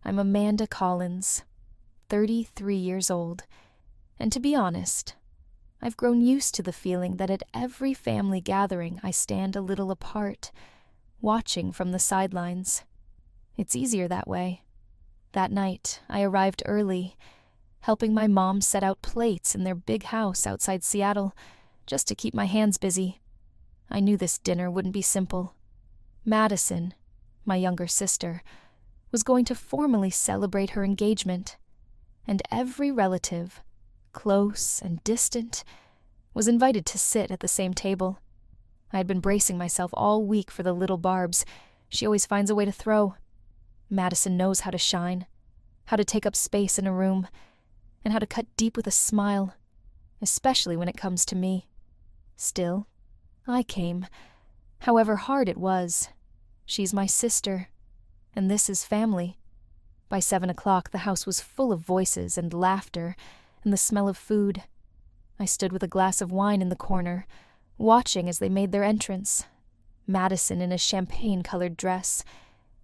I'm Amanda Collins, 33 years old, and to be honest, I've grown used to the feeling that at every family gathering I stand a little apart, watching from the sidelines. It's easier that way. That night, I arrived early, helping my mom set out plates in their big house outside Seattle, just to keep my hands busy. I knew this dinner wouldn't be simple. Madison, my younger sister, was going to formally celebrate her engagement, and every relative, close and distant, was invited to sit at the same table. I had been bracing myself all week for the little barbs she always finds a way to throw. Madison knows how to shine, how to take up space in a room, and how to cut deep with a smile, especially when it comes to me. Still, I came, however hard it was. She's my sister, and this is family. By 7 o'clock, the house was full of voices and laughter and the smell of food. I stood with a glass of wine in the corner, watching as they made their entrance. Madison in a champagne-colored dress,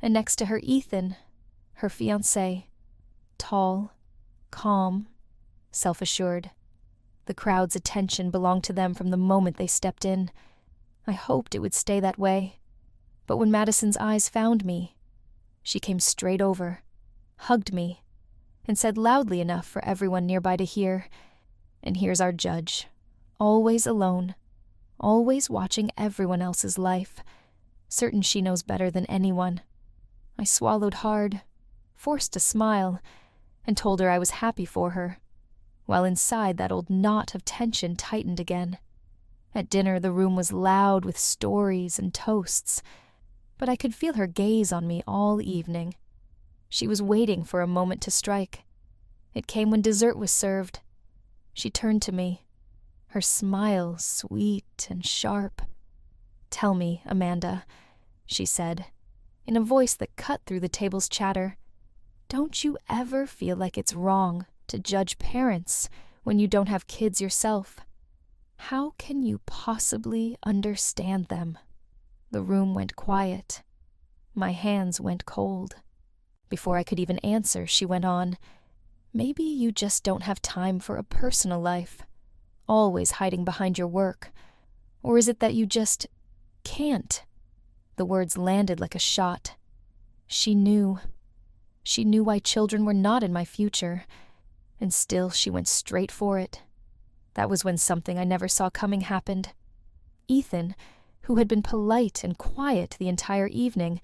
and next to her Ethan, her fiancé, tall, calm, self-assured. The crowd's attention belonged to them from the moment they stepped in. I hoped it would stay that way. But when Madison's eyes found me, she came straight over, hugged me, and said loudly enough for everyone nearby to hear, "And here's our judge, always alone, always watching everyone else's life, certain she knows better than anyone." I swallowed hard, forced a smile, and told her I was happy for her, while inside that old knot of tension tightened again. At dinner, the room was loud with stories and toasts, but I could feel her gaze on me all evening. She was waiting for a moment to strike. It came when dessert was served. She turned to me, her smile sweet and sharp. "Tell me, Amanda," she said, in a voice that cut through the table's chatter, "don't you ever feel like it's wrong to judge parents when you don't have kids yourself? How can you possibly understand them?" The room went quiet. My hands went cold. Before I could even answer, she went on, "Maybe you just don't have time for a personal life, always hiding behind your work. Or is it that you just can't?" The words landed like a shot. She knew. She knew why children were not in my future, and still she went straight for it. That was when something I never saw coming happened. Ethan, who had been polite and quiet the entire evening,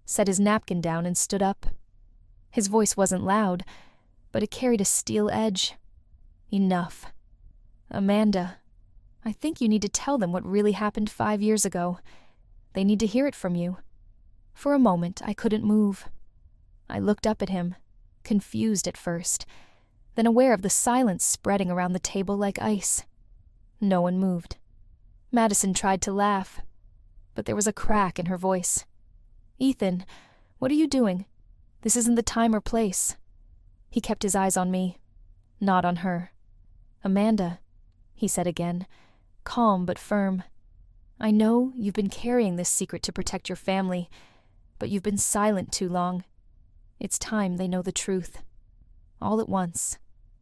set his napkin down and stood up. His voice wasn't loud, but it carried a steel edge. "Enough. Amanda, I think you need to tell them what really happened 5 years ago. They need to hear it from you." For a moment, I couldn't move. I looked up at him, confused at first, then aware of the silence spreading around the table like ice. No one moved. Madison tried to laugh, but there was a crack in her voice. "Ethan, what are you doing? This isn't the time or place." He kept his eyes on me, not on her. "Amanda," he said again, calm but firm, "I know you've been carrying this secret to protect your family, but you've been silent too long. It's time they know the truth." All at once,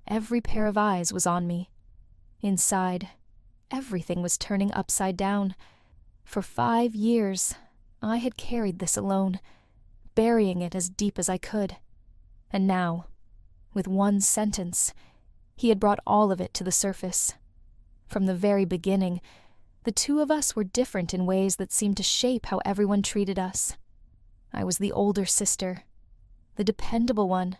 every pair of eyes was on me. Inside, everything was turning upside down. For 5 years, I had carried this alone, burying it as deep as I could. And now, with one sentence, he had brought all of it to the surface. From the very beginning, the two of us were different in ways that seemed to shape how everyone treated us. I was the older sister, the dependable one,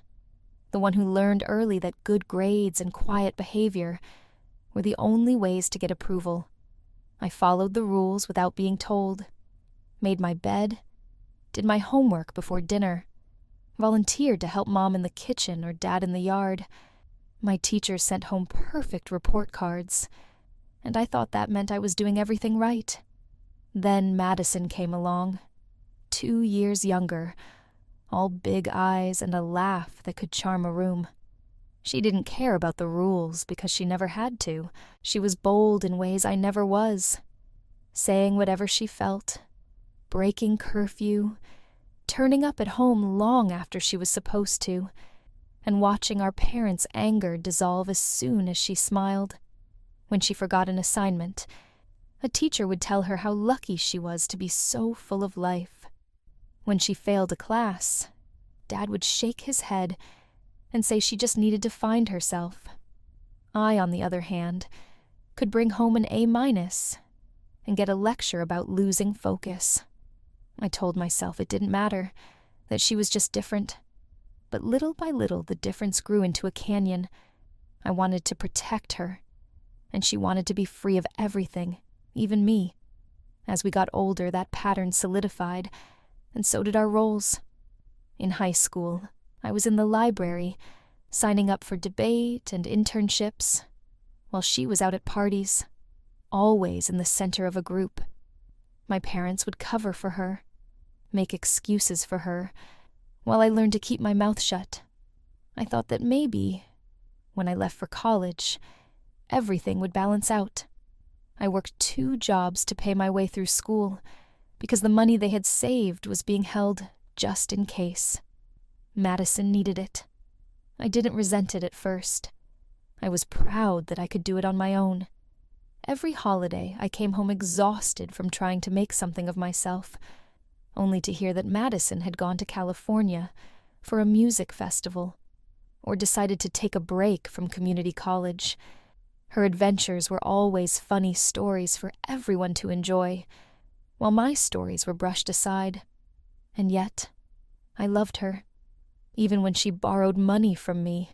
the one who learned early that good grades and quiet behavior were the only ways to get approval. I followed the rules without being told, made my bed, did my homework before dinner, volunteered to help Mom in the kitchen or Dad in the yard. My teachers sent home perfect report cards, and I thought that meant I was doing everything right. Then Madison came along, 2 years younger, all big eyes and a laugh that could charm a room. She didn't care about the rules because she never had to. She was bold in ways I never was, saying whatever she felt, breaking curfew, turning up at home long after she was supposed to, and watching our parents' anger dissolve as soon as she smiled. When she forgot an assignment, a teacher would tell her how lucky she was to be so full of life. When she failed a class, Dad would shake his head and say she just needed to find herself. I, on the other hand, could bring home an A- and get a lecture about losing focus. I told myself it didn't matter, that she was just different. But little by little, the difference grew into a canyon. I wanted to protect her, and she wanted to be free of everything, even me. As we got older, that pattern solidified, and so did our roles. In high school, I was in the library, signing up for debate and internships, while she was out at parties, always in the center of a group. My parents would cover for her, make excuses for her, while I learned to keep my mouth shut. I thought that maybe, when I left for college, everything would balance out. I worked 2 jobs to pay my way through school, because the money they had saved was being held just in case. Madison needed it. I didn't resent it at first. I was proud that I could do it on my own. Every holiday, I came home exhausted from trying to make something of myself, only to hear that Madison had gone to California for a music festival, or decided to take a break from community college. Her adventures were always funny stories for everyone to enjoy, while my stories were brushed aside. And yet, I loved her, even when she borrowed money from me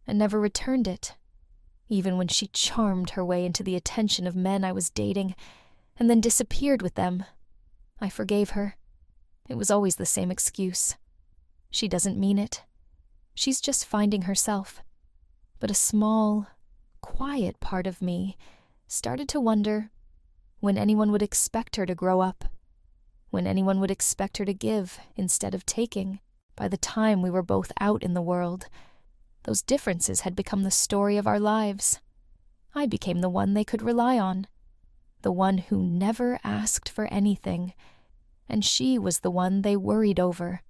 and never returned it, even when she charmed her way into the attention of men I was dating and then disappeared with them. I forgave her. It was always the same excuse. She doesn't mean it. She's just finding herself. But a small, quiet part of me started to wonder when anyone would expect her to grow up, when anyone would expect her to give instead of taking. By the time we were both out in the world, those differences had become the story of our lives. I became the one they could rely on, the one who never asked for anything, and she was the one they worried over,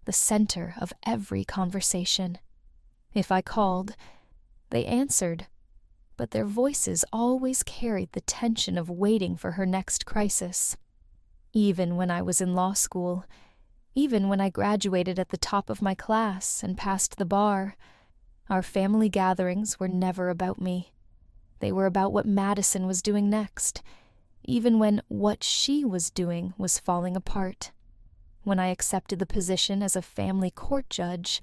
the center of every conversation. If I called, they answered, but their voices always carried the tension of waiting for her next crisis. Even when I was in law school, even when I graduated at the top of my class and passed the bar, our family gatherings were never about me. They were about what Madison was doing next, even when what she was doing was falling apart. When I accepted the position as a family court judge,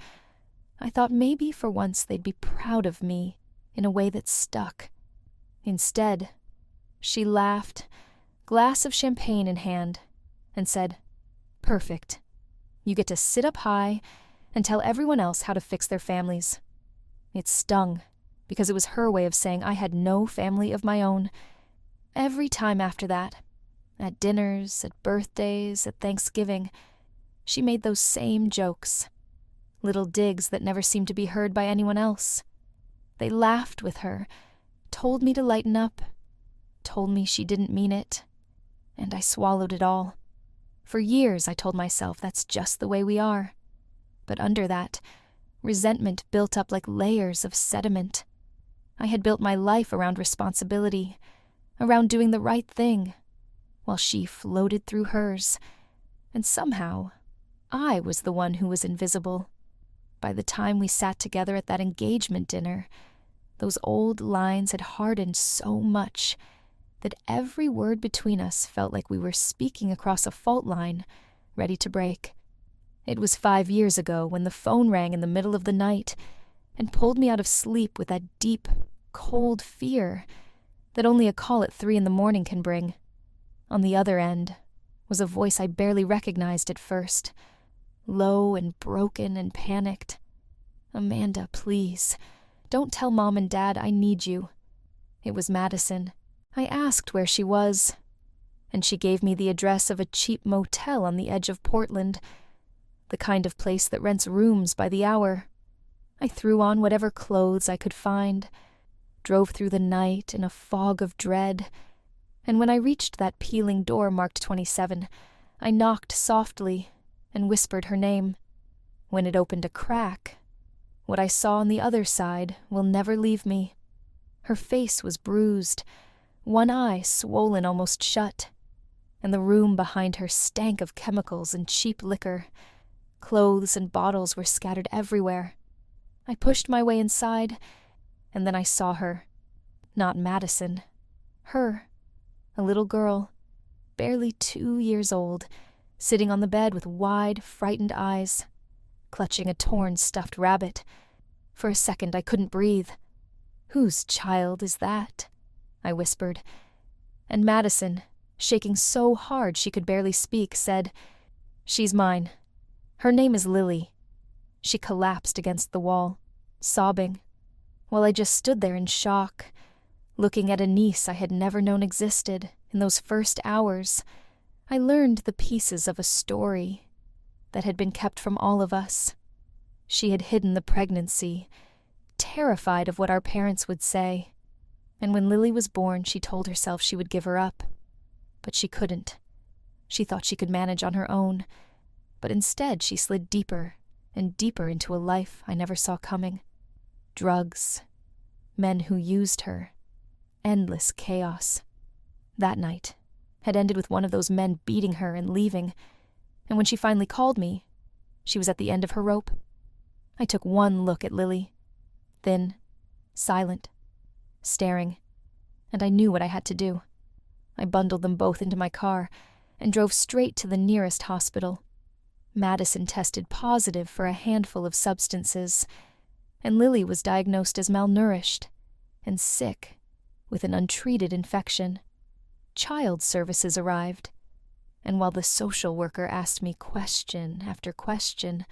I thought maybe for once they'd be proud of me in a way that stuck. Instead, she laughed, glass of champagne in hand, and said, "Perfect. You get to sit up high and tell everyone else how to fix their families." It stung, because it was her way of saying I had no family of my own. Every time after that, at dinners, at birthdays, at Thanksgiving, she made those same jokes, little digs that never seemed to be heard by anyone else. They laughed with her, told me to lighten up, told me she didn't mean it, and I swallowed it all. For years I told myself that's just the way we are. But under that, resentment built up like layers of sediment. I had built my life around responsibility, around doing the right thing, while she floated through hers, and somehow I was the one who was invisible. By the time we sat together at that engagement dinner, those old lines had hardened so much that every word between us felt like we were speaking across a fault line, ready to break. It was 5 years ago when the phone rang in the middle of the night and pulled me out of sleep with that deep, cold fear that only a call at 3 a.m. can bring. On the other end was a voice I barely recognized at first, low and broken and panicked. "Amanda, please, don't tell Mom and Dad I need you." It was Madison. I asked where she was, and she gave me the address of a cheap motel on the edge of Portland, the kind of place that rents rooms by the hour. I threw on whatever clothes I could find, drove through the night in a fog of dread, and when I reached that peeling door marked 27, I knocked softly and whispered her name. When it opened a crack, what I saw on the other side will never leave me. Her face was bruised, one eye swollen almost shut, and the room behind her stank of chemicals and cheap liquor. Clothes and bottles were scattered everywhere. I pushed my way inside, and then I saw her. Not Madison. Her. A little girl, barely 2 years old, sitting on the bed with wide, frightened eyes, clutching a torn stuffed rabbit. For a second I couldn't breathe. "Whose child is that?" I whispered. And Madison, shaking so hard she could barely speak, said, "She's mine. Her name is Lily." She collapsed against the wall, sobbing, while I just stood there in shock, looking at a niece I had never known existed. In those first hours, I learned the pieces of a story that had been kept from all of us. She had hidden the pregnancy, terrified of what our parents would say, and when Lily was born, she told herself she would give her up. But she couldn't. She thought she could manage on her own, but instead she slid deeper and deeper into a life I never saw coming. Drugs, men who used her, endless chaos. That night had ended with one of those men beating her and leaving, and when she finally called me, she was at the end of her rope. I took one look at Lily, thin, silent, staring, and I knew what I had to do. I bundled them both into my car and drove straight to the nearest hospital. Madison tested positive for a handful of substances, and Lily was diagnosed as malnourished and sick with an untreated infection. Child services arrived, and while the social worker asked me question after question,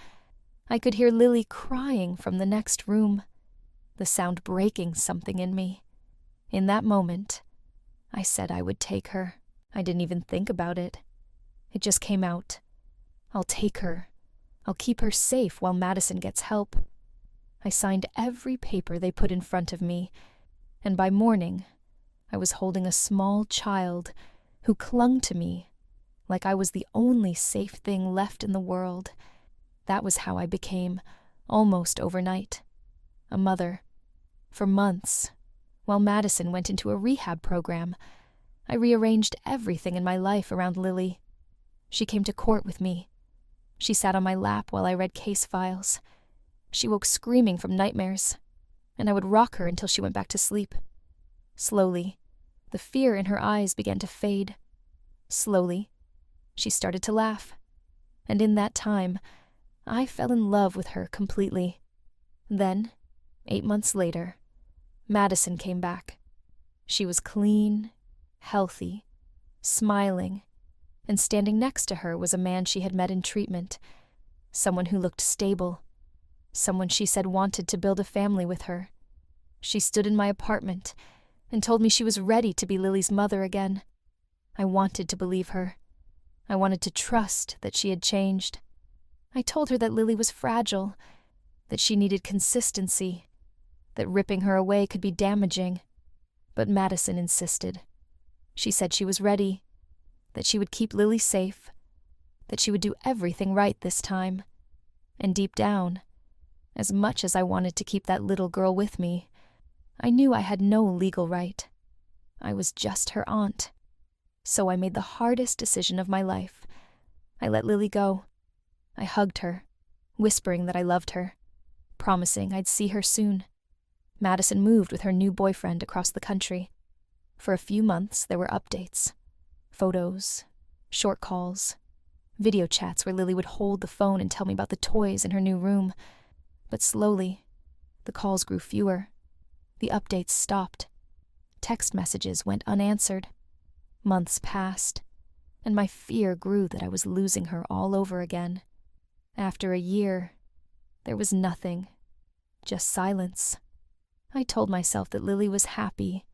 I could hear Lily crying from the next room, the sound breaking something in me. In that moment, I said I would take her. I didn't even think about it. It just came out. I'll take her. I'll keep her safe while Madison gets help. I signed every paper they put in front of me, and by morning, I was holding a small child who clung to me like I was the only safe thing left in the world. That was how I became, almost overnight, a mother. For months, while Madison went into a rehab program, I rearranged everything in my life around Lily. She came to court with me. She sat on my lap while I read case files. She woke screaming from nightmares, and I would rock her until she went back to sleep. Slowly, the fear in her eyes began to fade. Slowly, she started to laugh, and in that time, I fell in love with her completely. Then, 8 months later, Madison came back. She was clean, healthy, smiling, and standing next to her was a man she had met in treatment, someone who looked stable, someone she said wanted to build a family with her. She stood in my apartment and told me she was ready to be Lily's mother again. I wanted to believe her. I wanted to trust that she had changed. I told her that Lily was fragile, that she needed consistency, that ripping her away could be damaging. But Madison insisted. She said she was ready, that she would keep Lily safe, that she would do everything right this time. And deep down, as much as I wanted to keep that little girl with me, I knew I had no legal right. I was just her aunt. So I made the hardest decision of my life. I let Lily go. I hugged her, whispering that I loved her, promising I'd see her soon. Madison moved with her new boyfriend across the country. For a few months, there were updates. Photos, short calls, video chats where Lily would hold the phone and tell me about the toys in her new room. But slowly, the calls grew fewer. The updates stopped. Text messages went unanswered. Months passed, and my fear grew that I was losing her all over again. After a year, there was nothing, just silence. I told myself that Lily was happy,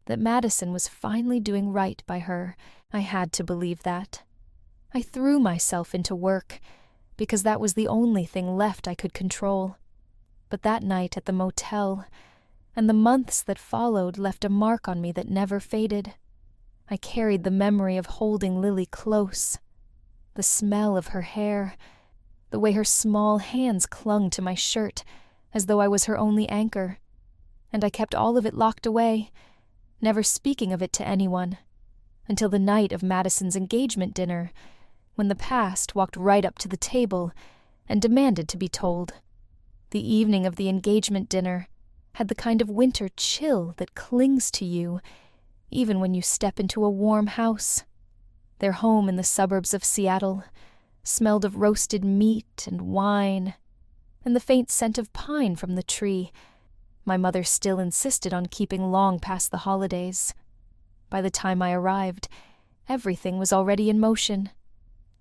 that Madison was finally doing right by her. I had to believe that. I threw myself into work, because that was the only thing left I could control. But that night at the motel, and the months that followed, left a mark on me that never faded. I carried the memory of holding Lily close, the smell of her hair, the way her small hands clung to my shirt as though I was her only anchor, and I kept all of it locked away, never speaking of it to anyone, until the night of Madison's engagement dinner, when the past walked right up to the table and demanded to be told. The evening of the engagement dinner had the kind of winter chill that clings to you even when you step into a warm house. Their home in the suburbs of Seattle smelled of roasted meat and wine, and the faint scent of pine from the tree. My mother still insisted on keeping long past the holidays. By the time I arrived, everything was already in motion.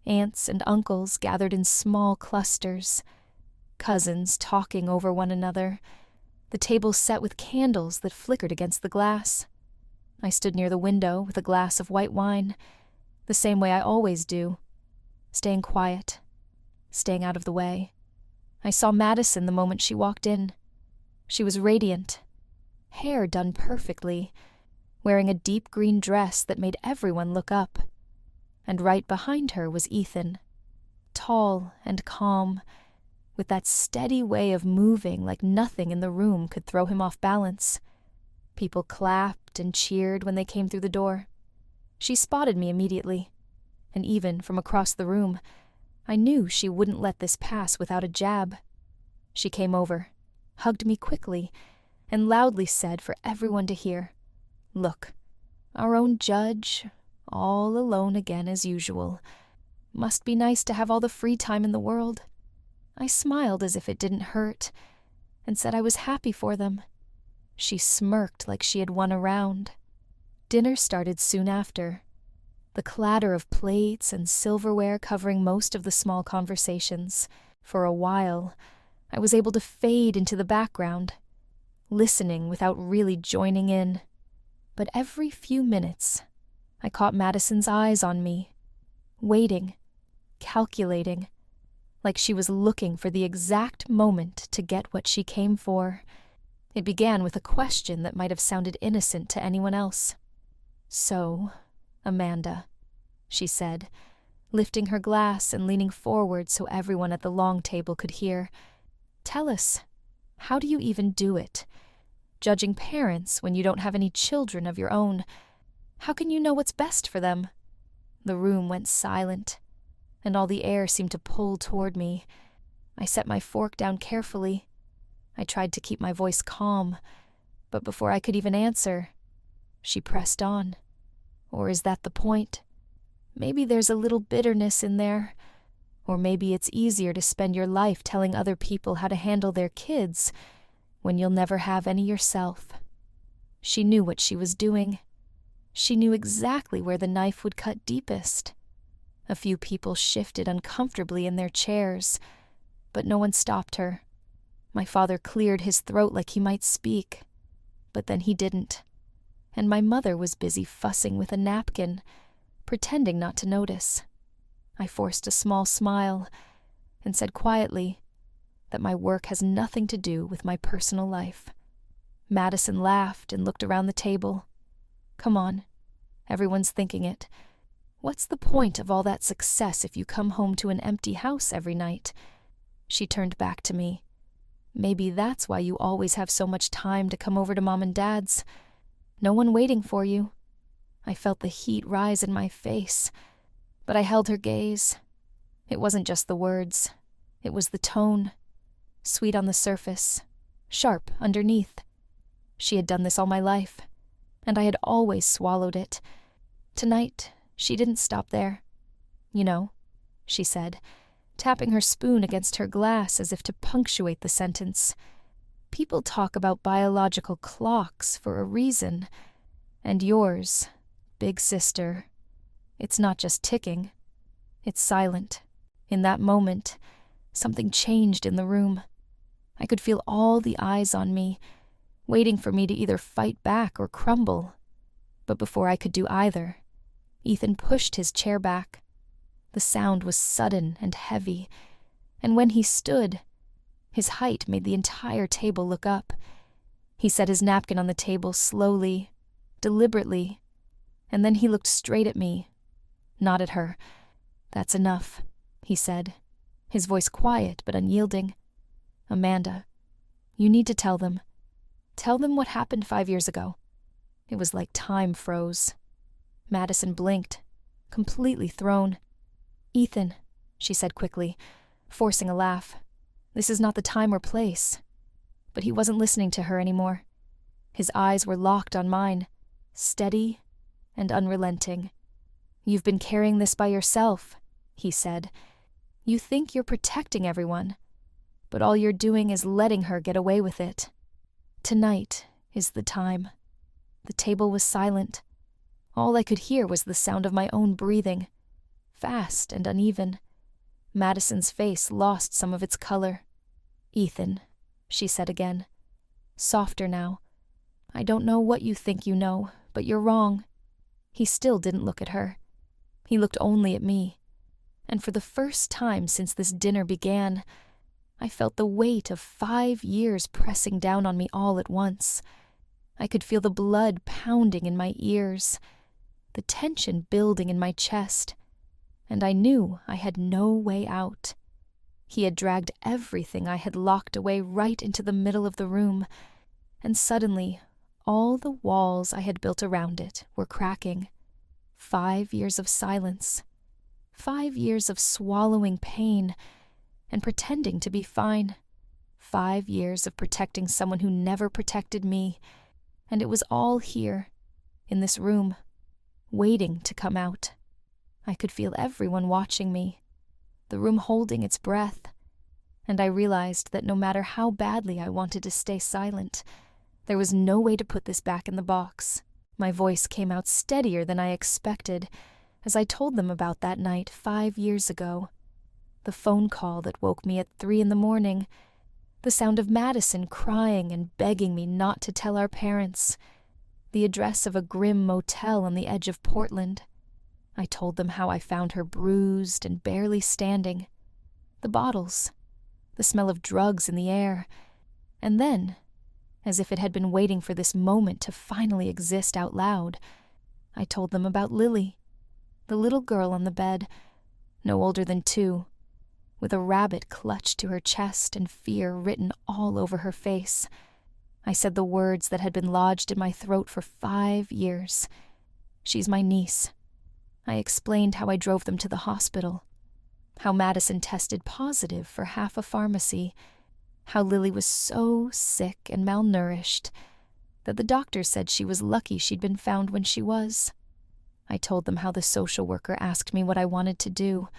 Aunts and uncles gathered in small clusters, cousins talking over one another, the table set with candles that flickered against the glass. I stood near the window with a glass of white wine, the same way I always do, staying quiet, staying out of the way. I saw Madison the moment she walked in. She was radiant, hair done perfectly, wearing a deep green dress that made everyone look up. And right behind her was Ethan, tall and calm, with that steady way of moving like nothing in the room could throw him off balance. People clapped and cheered when they came through the door. She spotted me immediately, and even from across the room, I knew she wouldn't let this pass without a jab. She came over, hugged me quickly, and loudly said for everyone to hear, "Look, our own judge, all alone again as usual. Must be nice to have all the free time in the world." I smiled as if it didn't hurt, and said I was happy for them. She smirked like she had won a round. Dinner started soon after, the clatter of plates and silverware covering most of the small conversations. For a while, I was able to fade into the background, listening without really joining in. But every few minutes, I caught Madison's eyes on me, waiting, calculating, like she was looking for the exact moment to get what she came for. It began with a question that might have sounded innocent to anyone else. "So, Amanda," she said, lifting her glass and leaning forward so everyone at the long table could hear, "tell us, how do you even do it? Judging parents when you don't have any children of your own, how can you know what's best for them?" The room went silent, and all the air seemed to pull toward me. I set my fork down carefully. I tried to keep my voice calm, but before I could even answer, she pressed on. Or is that the point? Maybe there's a little bitterness in there, or maybe it's easier to spend your life telling other people how to handle their kids when you'll never have any yourself. She knew what she was doing. She knew exactly where the knife would cut deepest. A few people shifted uncomfortably in their chairs, but no one stopped her. My father cleared his throat like he might speak, but then he didn't, and my mother was busy fussing with a napkin, pretending not to notice. I forced a small smile and said quietly that my work has nothing to do with my personal life. Madison laughed and looked around the table. "Come on, everyone's thinking it. What's the point of all that success if you come home to an empty house every night?" She turned back to me. "Maybe that's why you always have so much time to come over to Mom and Dad's. No one waiting for you." I felt the heat rise in my face, but I held her gaze. It wasn't just the words. It was the tone. Sweet on the surface, sharp underneath. She had done this all my life, and I had always swallowed it. Tonight, she didn't stop there. "You know," she said, tapping her spoon against her glass as if to punctuate the sentence, "people talk about biological clocks for a reason, and yours, big sister, it's not just ticking. It's silent. In that moment, something changed in the room. I could feel all the eyes on me, waiting for me to either fight back or crumble. But before I could do either, Ethan pushed his chair back. The sound was sudden and heavy, and when he stood, his height made the entire table look up. He set his napkin on the table slowly, deliberately, and then he looked straight at me, not at her. "That's enough," he said, his voice quiet but unyielding. "Amanda, you need to tell them. Tell them what happened 5 years ago." It was like time froze. Madison blinked, completely thrown. "Ethan," she said quickly, forcing a laugh, "this is not the time or place." But he wasn't listening to her anymore. His eyes were locked on mine, steady and unrelenting. "You've been carrying this by yourself," he said. "You think you're protecting everyone, but all you're doing is letting her get away with it. Tonight is the time." The table was silent. All I could hear was the sound of my own breathing, fast and uneven. Madison's face lost some of its color. "Ethan," she said again, softer now, "I don't know what you think you know, but you're wrong." He still didn't look at her. He looked only at me. And for the first time since this dinner began, I felt the weight of 5 years pressing down on me all at once. I could feel the blood pounding in my ears, the tension building in my chest, and I knew I had no way out. He had dragged everything I had locked away right into the middle of the room, and suddenly all the walls I had built around it were cracking. 5 years of silence, 5 years of swallowing pain and pretending to be fine, 5 years of protecting someone who never protected me, and it was all here, in this room, waiting to come out. I could feel everyone watching me, the room holding its breath, and I realized that no matter how badly I wanted to stay silent, there was no way to put this back in the box. My voice came out steadier than I expected as I told them about that night 5 years ago. The phone call that woke me at 3 a.m, the sound of Madison crying and begging me not to tell our parents, the address of a grim motel on the edge of Portland. I told them how I found her bruised and barely standing, the bottles, the smell of drugs in the air, and then, as if it had been waiting for this moment to finally exist out loud, I told them about Lily, the little girl on the bed, no older than 2, with a rabbit clutched to her chest and fear written all over her face. I said the words that had been lodged in my throat for 5 years. "She's my niece." I explained how I drove them to the hospital, how Madison tested positive for half a pharmacy, how Lily was so sick and malnourished that the doctor said she was lucky she'd been found when she was. I told them how the social worker asked me what I wanted to do,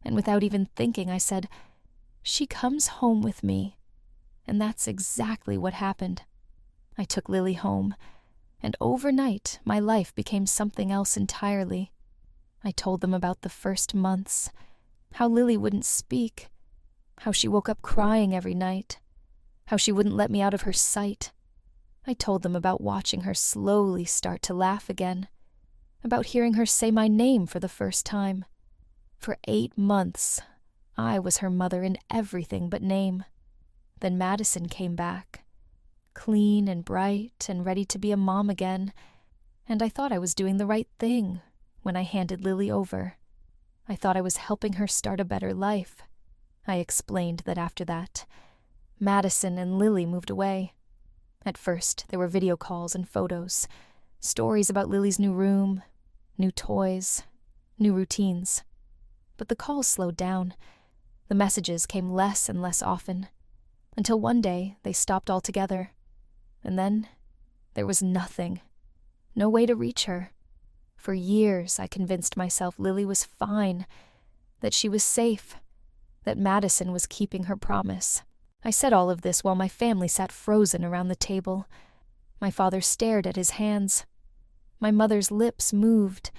and without even thinking I said, "She comes home with me," and that's exactly what happened. I took Lily home, and overnight my life became something else entirely. I told them about the first months, how Lily wouldn't speak, how she woke up crying every night, how she wouldn't let me out of her sight. I told them about watching her slowly start to laugh again, about hearing her say my name for the first time. For 8 months, I was her mother in everything but name. Then Madison came back, clean and bright and ready to be a mom again, and I thought I was doing the right thing when I handed Lily over. I thought I was helping her start a better life. I explained that after that, Madison and Lily moved away. At first, there were video calls and photos, stories about Lily's new room, new toys, new routines. But the calls slowed down. The messages came less and less often, until one day they stopped altogether. And then there was nothing. No way to reach her. For years I convinced myself Lily was fine, that she was safe, that Madison was keeping her promise. I said all of this while my family sat frozen around the table. My father stared at his hands. My mother's lips moved,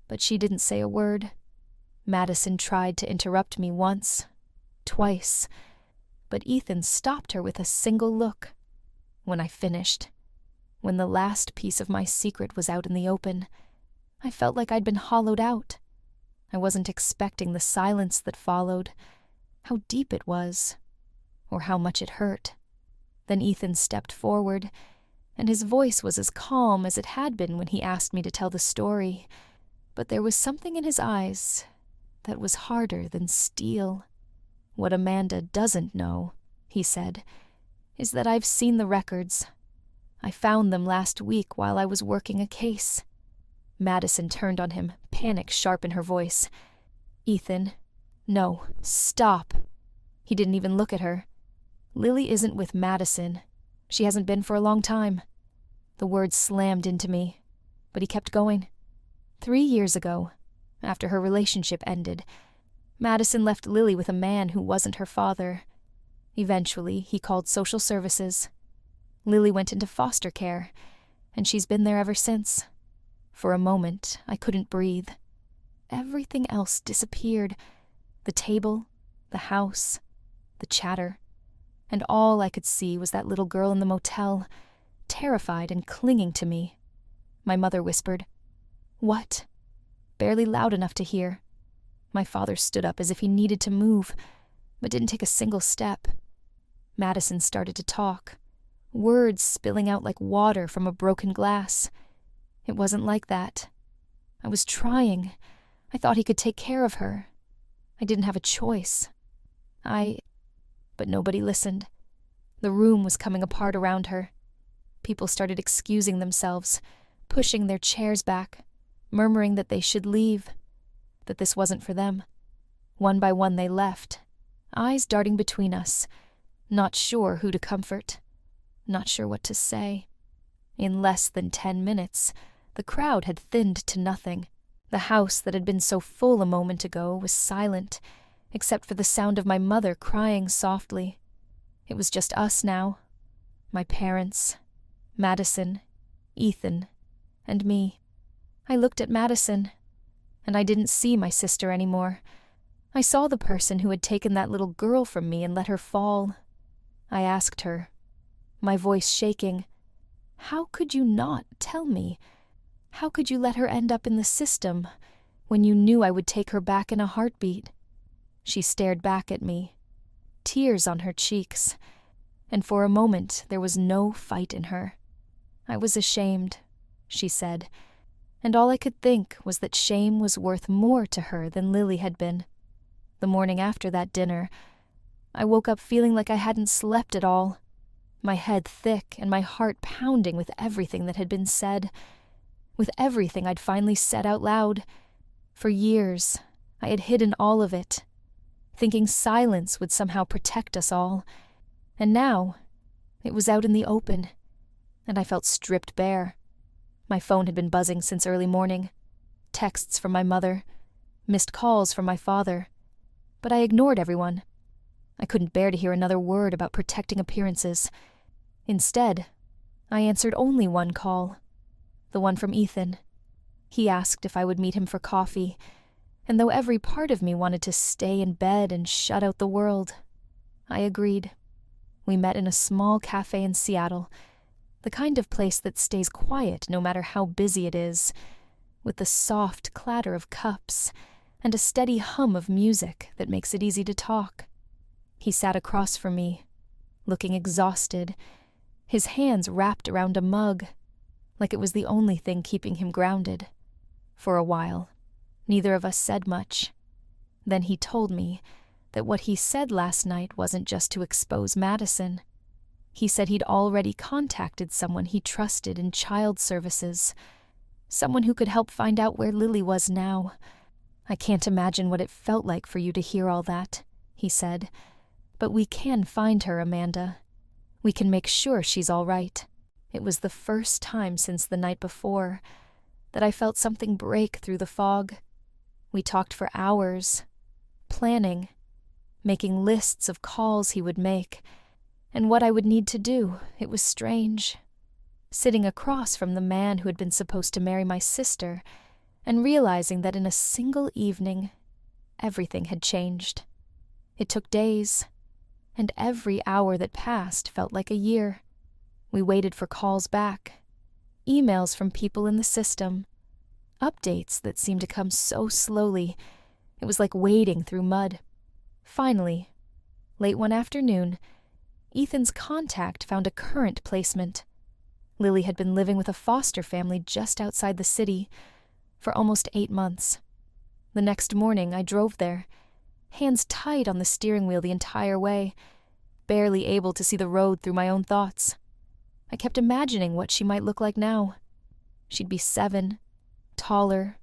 but she didn't say a word. Madison tried to interrupt me once, twice, but Ethan stopped her with a single look. When I finished, when the last piece of my secret was out in the open, I felt like I'd been hollowed out. I wasn't expecting the silence that followed, how deep it was, or how much it hurt. Then Ethan stepped forward, and his voice was as calm as it had been when he asked me to tell the story, but there was something in his eyes that was harder than steel. What Amanda doesn't know, he said, is that I've seen the records. I found them last week while I was working a case. Madison turned on him, panic sharp in her voice. Ethan, no, stop. He didn't even look at her. Lily isn't with Madison. She hasn't been for a long time. The words slammed into me, but he kept going. 3 years ago, after her relationship ended, Madison left Lily with a man who wasn't her father. Eventually, he called social services. Lily went into foster care, and she's been there ever since. For a moment, I couldn't breathe. Everything else disappeared. The table, the house, the chatter. And all I could see was that little girl in the motel, terrified and clinging to me. My mother whispered, "What?" Barely loud enough to hear. My father stood up as if he needed to move, but didn't take a single step. Madison started to talk, words spilling out like water from a broken glass. It wasn't like that. I was trying. I thought he could take care of her. I didn't have a choice. But nobody listened. The room was coming apart around her. People started excusing themselves, pushing their chairs back, murmuring that they should leave, that this wasn't for them. One by one they left, eyes darting between us, not sure who to comfort, not sure what to say. In less than 10 minutes, the crowd had thinned to nothing. The house that had been so full a moment ago was silent, except for the sound of my mother crying softly. It was just us now. My parents, Madison, Ethan, and me. I looked at Madison, and I didn't see my sister anymore. I saw the person who had taken that little girl from me and let her fall. I asked her, my voice shaking, "How could you not tell me? How could you let her end up in the system when you knew I would take her back in a heartbeat?" She stared back at me, tears on her cheeks, and for a moment there was no fight in her. I was ashamed, she said, and all I could think was that shame was worth more to her than Lily had been. The morning after that dinner, I woke up feeling like I hadn't slept at all, my head thick and my heart pounding with everything that had been said, with everything I'd finally said out loud. For years, I had hidden all of it, thinking silence would somehow protect us all. And now, it was out in the open, and I felt stripped bare. My phone had been buzzing since early morning. Texts from my mother, missed calls from my father. But I ignored everyone. I couldn't bear to hear another word about protecting appearances. Instead, I answered only one call, the one from Ethan. He asked if I would meet him for coffee, and though every part of me wanted to stay in bed and shut out the world, I agreed. We met in a small cafe in Seattle, the kind of place that stays quiet no matter how busy it is, with the soft clatter of cups and a steady hum of music that makes it easy to talk. He sat across from me, looking exhausted, his hands wrapped around a mug, like it was the only thing keeping him grounded. For a while, neither of us said much. Then he told me that what he said last night wasn't just to expose Madison. He said he'd already contacted someone he trusted in child services, someone who could help find out where Lily was now. "I can't imagine what it felt like for you to hear all that," he said. "But we can find her, Amanda. We can make sure she's all right." It was the first time since the night before that I felt something break through the fog. We talked for hours, planning, making lists of calls he would make, and what I would need to do. It was strange, sitting across from the man who had been supposed to marry my sister, and realizing that in a single evening, everything had changed. It took days, and every hour that passed felt like a year. We waited for calls back, emails from people in the system, updates that seemed to come so slowly. It was like wading through mud. Finally, late one afternoon, Ethan's contact found a current placement. Lily had been living with a foster family just outside the city for almost 8 months. The next morning, I drove there, hands tight on the steering wheel the entire way, barely able to see the road through my own thoughts. I kept imagining what she might look like now. She'd be 7, taller,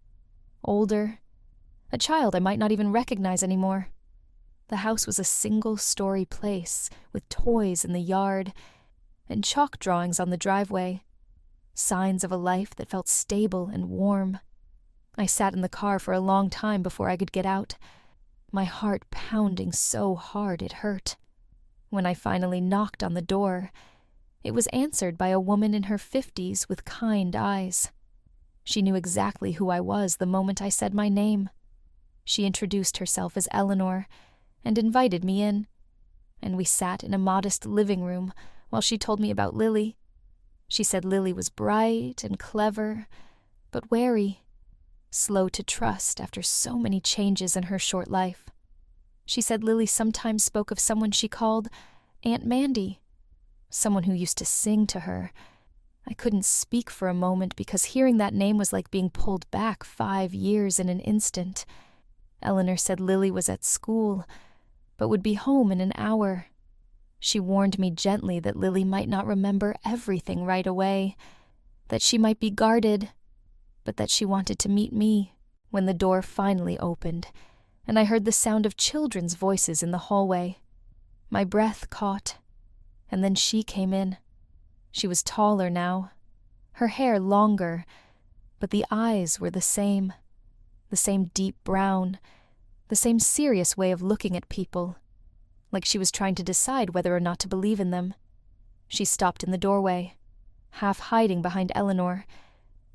older, a child I might not even recognize anymore. The house was a single-story place with toys in the yard and chalk drawings on the driveway, signs of a life that felt stable and warm. I sat in the car for a long time before I could get out, my heart pounding so hard it hurt. When I finally knocked on the door, it was answered by a woman in her 50s with kind eyes. She knew exactly who I was the moment I said my name. She introduced herself as Eleanor and invited me in, and we sat in a modest living room while she told me about Lily. She said Lily was bright and clever, but wary, slow to trust after so many changes in her short life. She said Lily sometimes spoke of someone she called Aunt Mandy, someone who used to sing to her. I couldn't speak for a moment because hearing that name was like being pulled back 5 years in an instant. Eleanor said Lily was at school, but would be home in an hour. She warned me gently that Lily might not remember everything right away, that she might be guarded, but that she wanted to meet me when the door finally opened, and I heard the sound of children's voices in the hallway. My breath caught, and then she came in. She was taller now, her hair longer, but the eyes were the same deep brown, the same serious way of looking at people, like she was trying to decide whether or not to believe in them. She stopped in the doorway, half hiding behind Eleanor,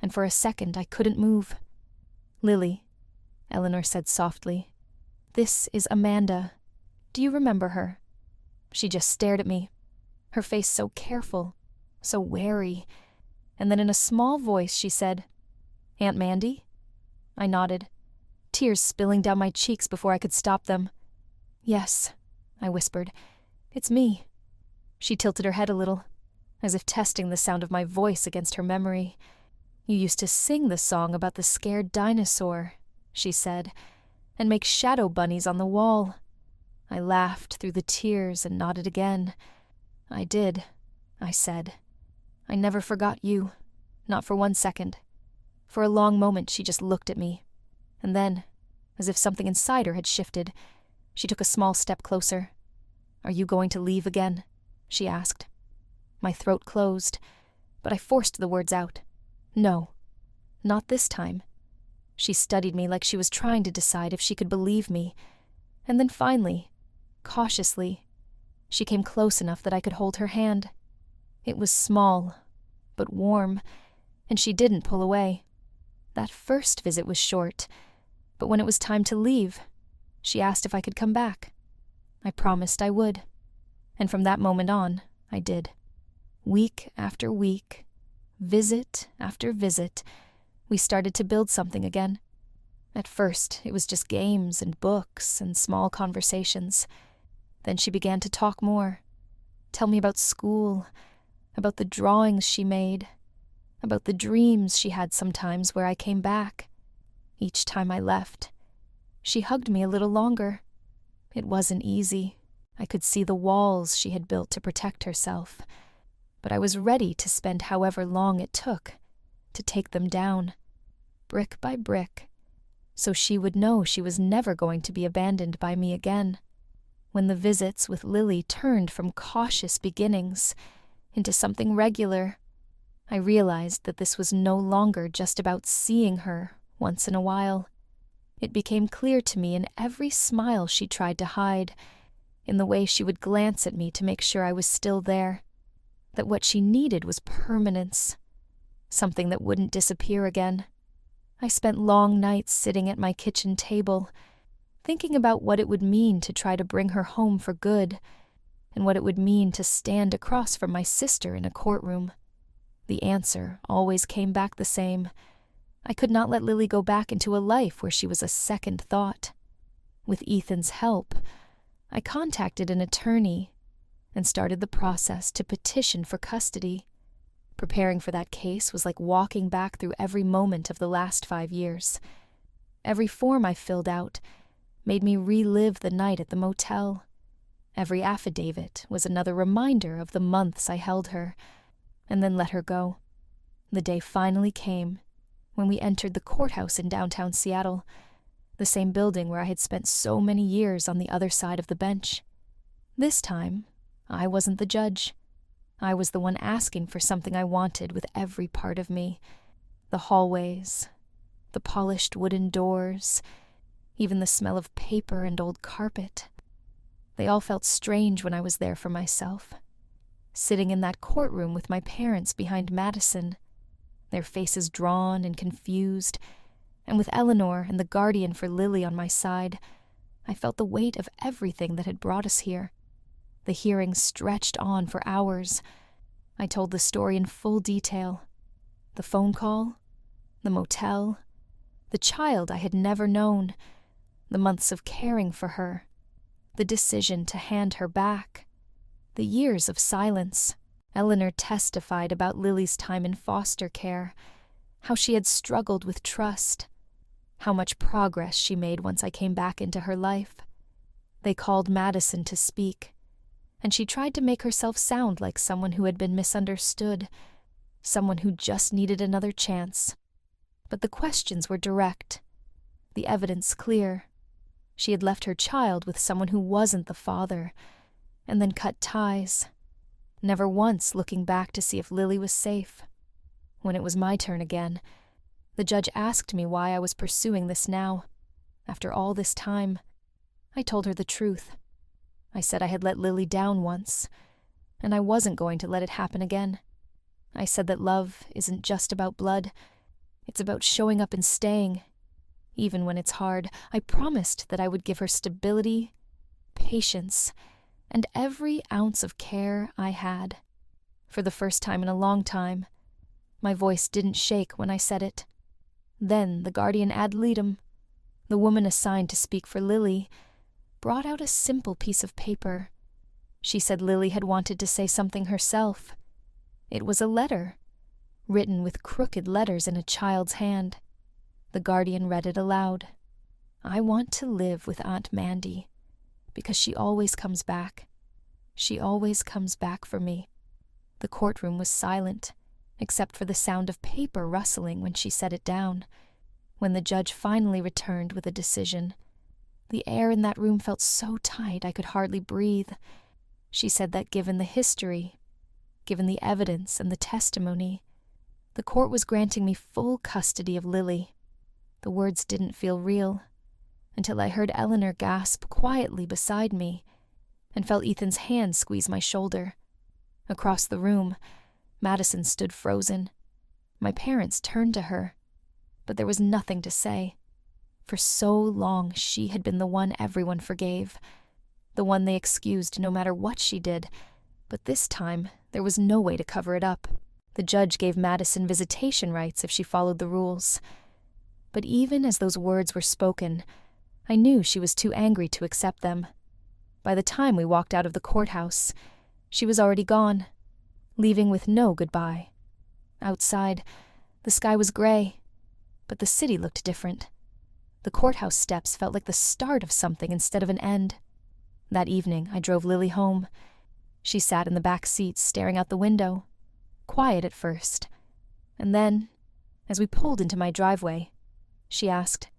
and for a second I couldn't move. "Lily," Eleanor said softly, "this is Amanda. Do you remember her?" She just stared at me, her face so careful, so wary, and then in a small voice she said, "Aunt Mandy?" I nodded, tears spilling down my cheeks before I could stop them. "Yes," I whispered, "it's me." She tilted her head a little, as if testing the sound of my voice against her memory. "You used to sing the song about the scared dinosaur," she said, "and make shadow bunnies on the wall." I laughed through the tears and nodded again. "I did," I said. "I never forgot you, not for 1 second." For a long moment she just looked at me, and then, as if something inside her had shifted, she took a small step closer. "Are you going to leave again?" she asked. My throat closed, but I forced the words out. "No, not this time." She studied me like she was trying to decide if she could believe me, and then finally, cautiously, she came close enough that I could hold her hand. It was small, but warm, and she didn't pull away. That first visit was short, but when it was time to leave, she asked if I could come back. I promised I would, and from that moment on, I did. Week after week, visit after visit, we started to build something again. At first, it was just games and books and small conversations. Then she began to talk more, tell me about school, about the drawings she made, about the dreams she had sometimes where I came back. Each time I left, she hugged me a little longer. It wasn't easy. I could see the walls she had built to protect herself, but I was ready to spend however long it took to take them down, brick by brick, so she would know she was never going to be abandoned by me again. When the visits with Lily turned from cautious beginnings into something regular, I realized that this was no longer just about seeing her once in a while. It became clear to me in every smile she tried to hide, in the way she would glance at me to make sure I was still there, that what she needed was permanence, something that wouldn't disappear again. I spent long nights sitting at my kitchen table, thinking about what it would mean to try to bring her home for good, and what it would mean to stand across from my sister in a courtroom. The answer always came back the same. I could not let Lily go back into a life where she was a second thought. With Ethan's help, I contacted an attorney and started the process to petition for custody. Preparing for that case was like walking back through every moment of the last 5 years. Every form I filled out made me relive the night at the motel. Every affidavit was another reminder of the months I held her, and then let her go. The day finally came, when we entered the courthouse in downtown Seattle, the same building where I had spent so many years on the other side of the bench. This time, I wasn't the judge. I was the one asking for something I wanted with every part of me. The hallways, the polished wooden doors, even the smell of paper and old carpet. They all felt strange when I was there for myself. Sitting in that courtroom with my parents behind Madison, their faces drawn and confused, and with Eleanor and the guardian for Lily on my side, I felt the weight of everything that had brought us here. The hearing stretched on for hours. I told the story in full detail. The phone call, the motel, the child I had never known, the months of caring for her, the decision to hand her back, the years of silence. Eleanor testified about Lily's time in foster care, how she had struggled with trust, how much progress she made once I came back into her life. They called Madison to speak, and she tried to make herself sound like someone who had been misunderstood, someone who just needed another chance. But the questions were direct, the evidence clear. She had left her child with someone who wasn't the father, and then cut ties, never once looking back to see if Lily was safe. When it was my turn again, the judge asked me why I was pursuing this now. After all this time, I told her the truth. I said I had let Lily down once, and I wasn't going to let it happen again. I said that love isn't just about blood. It's about showing up and staying. Even when it's hard, I promised that I would give her stability, patience, and every ounce of care I had. For the first time in a long time, my voice didn't shake when I said it. Then the guardian ad litem, the woman assigned to speak for Lily, brought out a simple piece of paper. She said Lily had wanted to say something herself. It was a letter, written with crooked letters in a child's hand. The guardian read it aloud. I want to live with Aunt Mandy, because she always comes back. She always comes back for me. The courtroom was silent, except for the sound of paper rustling when she set it down. When the judge finally returned with a decision, the air in that room felt so tight I could hardly breathe. She said that given the history, given the evidence and the testimony, the court was granting me full custody of Lily. The words didn't feel real, until I heard Eleanor gasp quietly beside me and felt Ethan's hand squeeze my shoulder. Across the room, Madison stood frozen. My parents turned to her, but there was nothing to say. For so long, she had been the one everyone forgave, the one they excused no matter what she did, but this time there was no way to cover it up. The judge gave Madison visitation rights if she followed the rules. But even as those words were spoken, I knew she was too angry to accept them. By the time we walked out of the courthouse, she was already gone, leaving with no goodbye. Outside, the sky was gray, but the city looked different. The courthouse steps felt like the start of something instead of an end. That evening, I drove Lily home. She sat in the back seat staring out the window, quiet at first. And then, as we pulled into my driveway, she asked,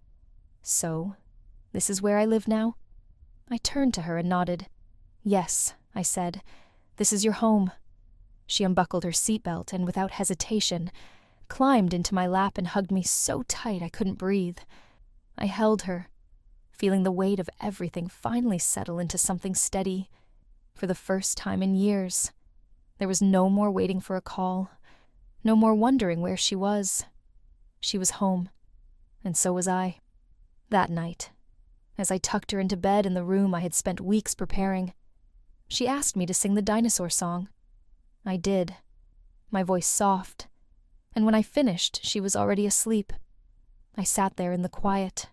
"So, this is where I live now?" I turned to her and nodded. "Yes," I said, "this is your home." She unbuckled her seatbelt and, without hesitation, climbed into my lap and hugged me so tight I couldn't breathe. I held her, feeling the weight of everything finally settle into something steady. For the first time in years, there was no more waiting for a call, no more wondering where she was. She was home, and so was I. That night, as I tucked her into bed in the room I had spent weeks preparing, she asked me to sing the dinosaur song. I did, my voice soft, and when I finished, she was already asleep. I sat there in the quiet,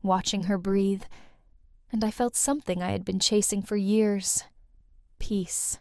watching her breathe, and I felt something I had been chasing for years. Peace.